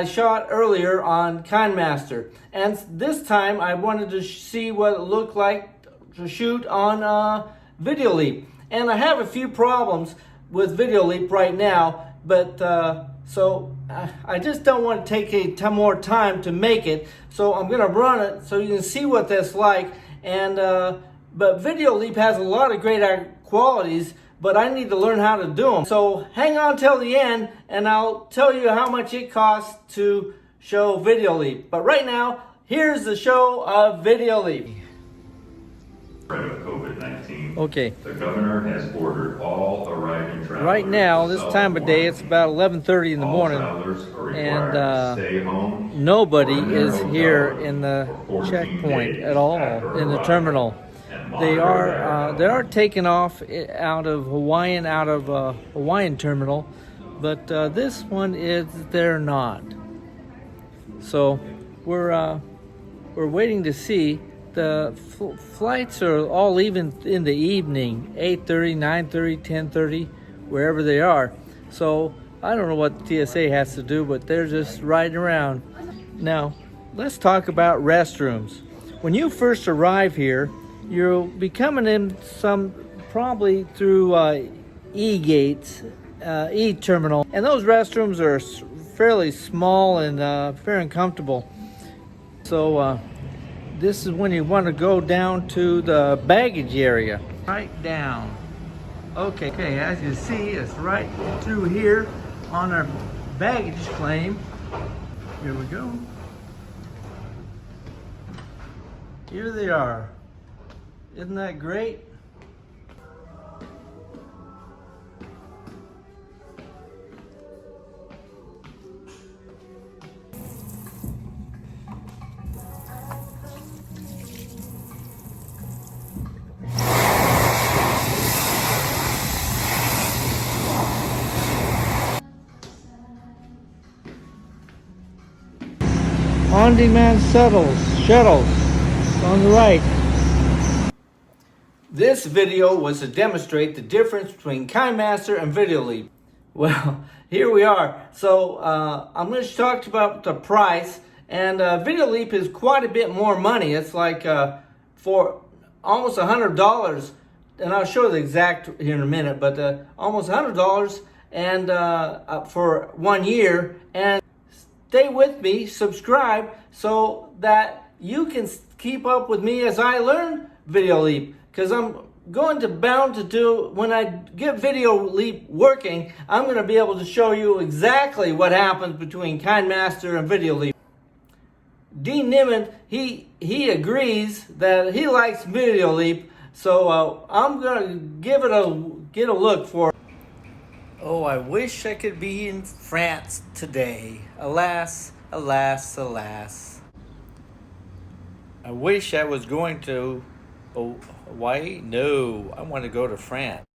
I shot earlier on Kinemaster, and this time I wanted to see what it looked like to shoot on VideoLeap. And I have a few problems with VideoLeap right now, but so I just don't want to take more time to make it, so I'm going to run it so you can see what that's like. And but VideoLeap has a lot of great qualities, but I need to learn how to do them. So hang on till the end and I'll tell you how much it costs to show VideoLeap. But right now, here's the show of VideoLeap. Of COVID-19. Okay. The governor has ordered all arriving travelers. Right now, this time of day, it's about 11:30 in the morning, and stay home nobody is here in the checkpoint at all in the terminal. They are taking off out of Hawaiian terminal, but this one they're not. So we're waiting to see. The flights are all leaving in the evening, 8:30, 9:30, 10:30, wherever they are. So I don't know what TSA has to do, but they're just riding around. Now, let's talk about restrooms. When you first arrive here, you'll be coming in probably through E-gates, E-terminal, and those restrooms are fairly small and very uncomfortable. So this is when you want to go down to the baggage area. Right down. Okay, as you see, it's right through here on our baggage claim. Here we go. Here they are. Isn't that great? On-demand shuttles on the right. This video was to demonstrate the difference between Kinemaster and VideoLeap. Well, here we are. So I'm going to talk about the price, and VideoLeap is quite a bit more money. It's like for almost $100, and I'll show the exact here in a minute, but almost $100 and for 1 year. And stay with me, subscribe, so that you can keep up with me as I learn VideoLeap. Because I'm bound to do, when I get VideoLeap working, I'm going to be able to show you exactly what happens between Kinemaster and VideoLeap. Dean Niman, he agrees that he likes VideoLeap, so I'm going to get a look for it. Oh, I wish I could be in France today. Alas, alas, alas. I wish I was going to Hawaii? No, I want to go to France.